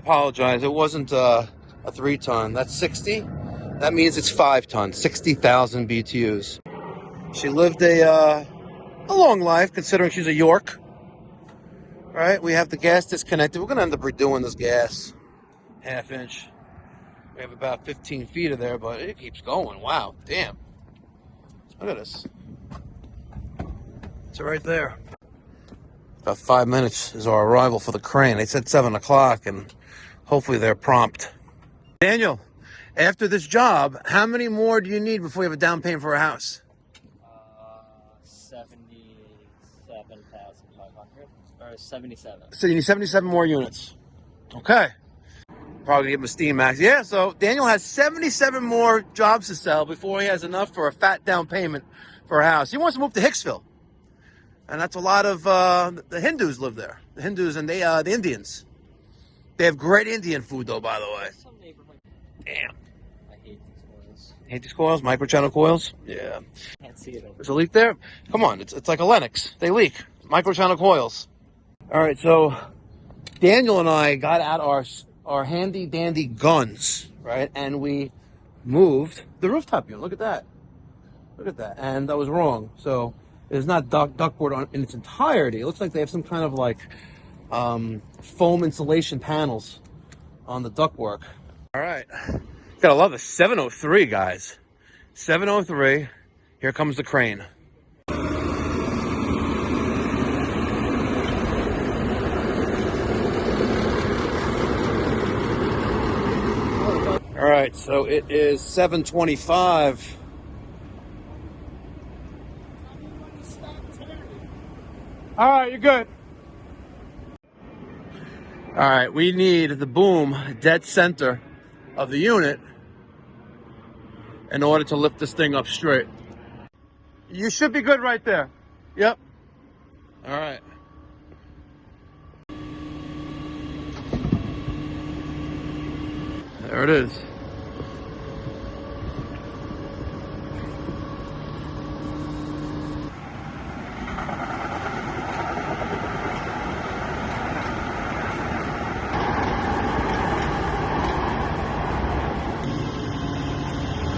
Apologize, it wasn't a 3-ton. That's 60. That means it's 5 tons, 60,000 BTUs. She lived a long life, considering she's a York. Right? We have the gas disconnected. We're going to end up redoing this gas. Half-inch. We have about 15 feet of there, but it keeps going. Wow, damn. Look at this. It's right there. About 5 minutes is our arrival for the crane. They said 7 o'clock, and hopefully they're prompt. Daniel, after this job, how many more do you need before you have a down payment for a house? 77,500 or 77. So you need 77 more units. Okay. Probably give him a steam max. Yeah, so Daniel has 77 more jobs to sell before he has enough for a fat down payment for a house. He wants to move to Hicksville. And that's a lot of the Hindus live there. The Hindus and the Indians. They have great Indian food, though, by the way. Some neighborhood. Damn. I hate these coils. Hate these coils? Microchannel coils? Yeah. Can't see it. There's a leak there? Come on, it's like a Lennox. They leak. Microchannel coils. All right, so Daniel and I got out our handy-dandy guns, right? And we moved the rooftop unit. Look at that. Look at that. And I was wrong. So it's not ductboard in its entirety. It looks like they have some kind of like foam insulation panels on the ductwork. All right. Gotta love it. 703, guys. 703. Here comes the crane. All right, so it is 7:25. All right, you're good. All right, we need the boom dead center of the unit in order to lift this thing up straight. You should be good right there. Yep. All right. There it is.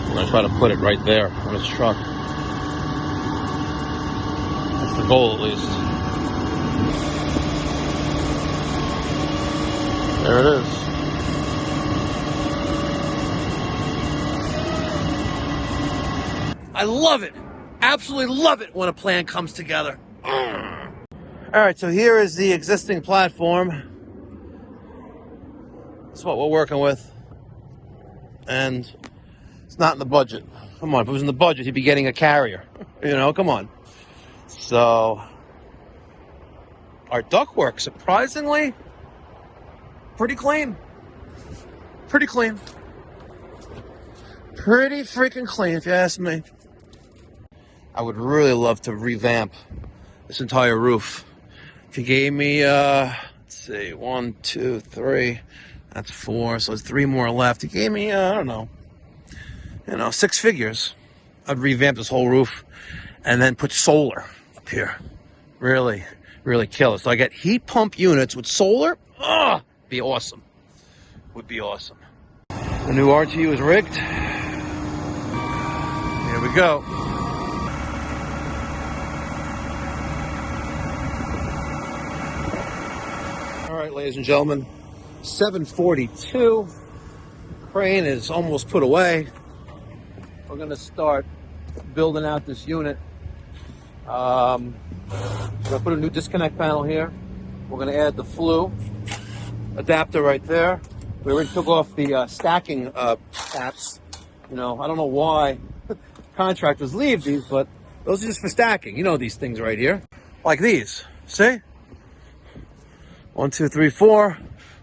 I'm going to try to put it right there on his truck. That's the goal, at least. There it is. I love it. Absolutely love it when a plan comes together. All right, so here is the existing platform. That's what we're working with. And it's not in the budget. Come on, if it was in the budget, he'd be getting a carrier. You know, come on. So, our ductwork, surprisingly, pretty clean. Pretty clean. Pretty freaking clean, if you ask me. I would really love to revamp this entire roof. If you gave me, let's see, 1, 2, 3, that's 4, so there's 3 more left. You gave me, I don't know, 6 figures. I'd revamp this whole roof and then put solar up here. Really, really kill it. So I get heat pump units with solar. Be awesome. Would be awesome. The new RTU is rigged. Here we go. All right, ladies and gentlemen, 7:42. Crane is almost put away. We're going to start building out this unit. We're going to put a new disconnect panel here. We're going to add the flue adapter right there. We already took off the stacking caps. I don't know why contractors leave these, but those are just for stacking. You know these things right here. Like these. See? 1, 2, 3, 4.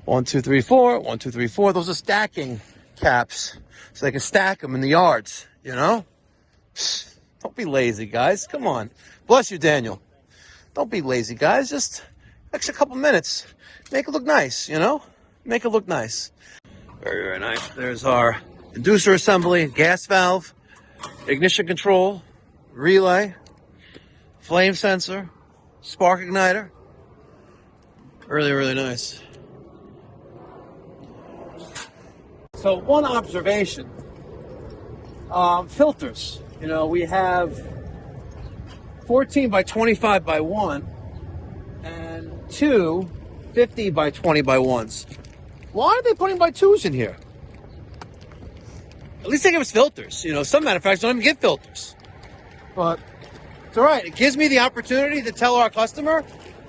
1, 2, 3, 4. 1, 2, 3, 4. Those are stacking caps. So they can stack them in the yards, Don't be lazy, guys. Come on. Bless you, Daniel. Don't be lazy, guys. Just extra couple minutes. Make it look nice, Make it look nice. Very, very nice. There's our inducer assembly, gas valve, ignition control, relay, flame sensor, spark igniter. Really, really nice. So one observation, filters. You know, we have 14 by 25 by 1 and two 50 by 20 by 1s. Why are they putting by 2s in here? At least they give us filters. You know, some manufacturers don't even give filters. But it's all right. It gives me the opportunity to tell our customer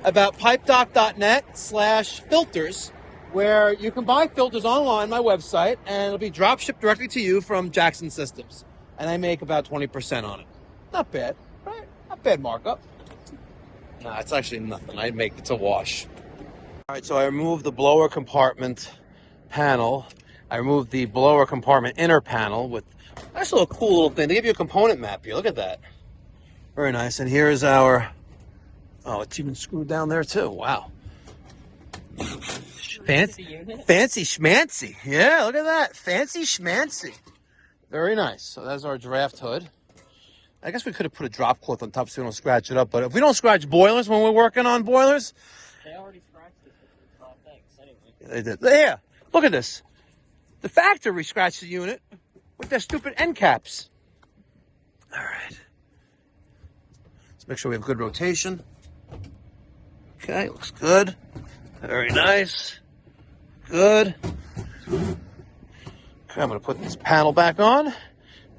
about pipedoc.net/filters, where you can buy filters online, my website, and it'll be drop shipped directly to you from Jackson Systems. And I make about 20% on it. Not bad, right? Not bad markup. Nah, it's actually nothing. It's a wash. All right, so I removed the blower compartment panel. I removed the blower compartment inner panel with that's a little cool little thing. They give you a component map here. Look at that. Very nice. And here's our, oh, it's even screwed down there too. Wow. Fancy schmancy. Yeah, look at that. Fancy schmancy. Very nice. So that's our draft hood. I guess we could have put a drop cloth on top so we don't scratch it up. But if we don't scratch boilers when we're working on boilers. They already scratched it with the things anyway. Yeah, they did. Yeah. Look at this. The factory scratched the unit with their stupid end caps. All right. Let's make sure we have good rotation. Okay, looks good. Very nice. Good. Okay, I'm going to put this panel back on and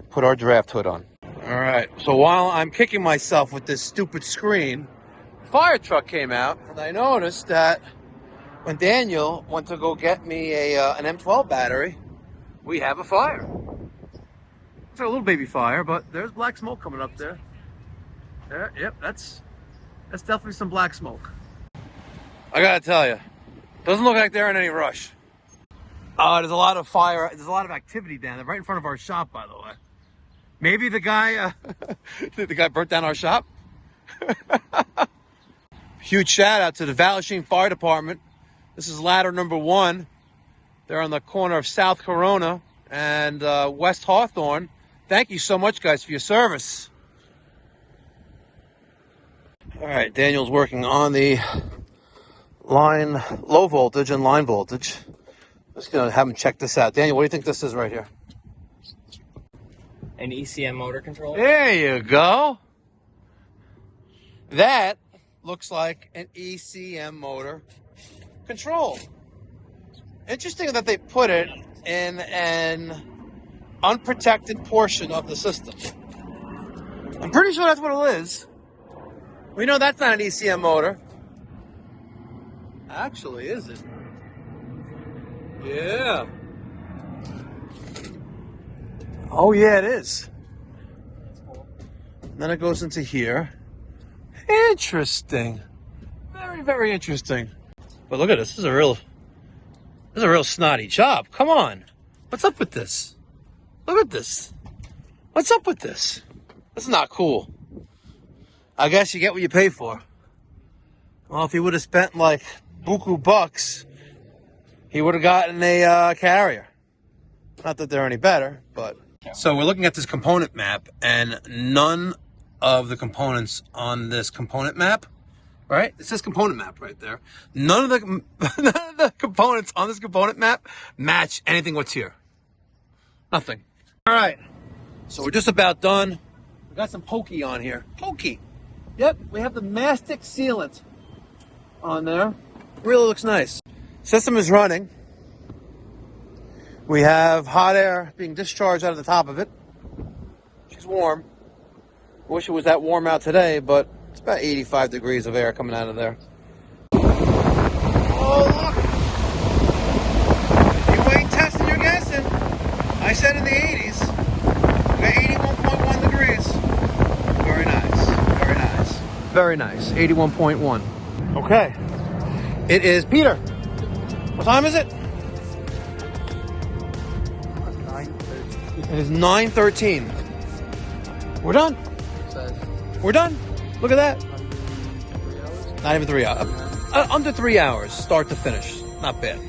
put our draft hood on. All right, so while I'm kicking myself with this stupid screen, the fire truck came out, and I noticed that when Daniel went to go get me an M12 battery, we have a fire. It's a little baby fire, but there's black smoke coming up there. There, yep, that's definitely some black smoke. I gotta tell you, doesn't look like they're in any rush. There's a lot of fire. There's a lot of activity down there, right in front of our shop, by the way. Maybe the guy, the guy burnt down our shop. Huge shout out to the Alliston Fire Department. This is ladder number 1. They're on the corner of South Corona and West Hawthorne. Thank you so much, guys, for your service. All right, Daniel's working on the line, low voltage and line voltage. Just gonna have him check this out. Daniel, what do you think this is right here? An ECM motor controller? There you go. That looks like an ECM motor control. Interesting that they put it in an unprotected portion of the system. I'm pretty sure that's what it is. We know that's not an ECM motor. Actually, is it? Yeah. Oh, yeah, it is. Then it goes into here. Interesting. Very, very interesting. But look at this. This is a real snotty job. Come on. What's up with this? Look at this. What's up with this? This is not cool. I guess you get what you pay for. Well, if he would have spent like buku bucks, he would have gotten a carrier. Not that they're any better, but. So we're looking at this component map, and none of the components on this component map, right? It says component map right there. None of the components on this component map match anything what's here. Nothing. All right. So we're just about done. We got some pokey on here. Pokey. Yep, we have the mastic sealant on there. Really looks nice. System is running. We have hot air being discharged out of the top of it. She's warm. Wish it was that warm out today, but it's about 85 degrees of air coming out of there. Oh, look! You ain't testing your guessing. I said in the 80s. We got 81.1 degrees. Very nice. Very nice. Very nice. 81.1. Okay. It is Peter. What time is it? It is 9:13. We're done. We're done. Look at that. Not even 3 hours. Under 3 hours, start to finish. Not bad.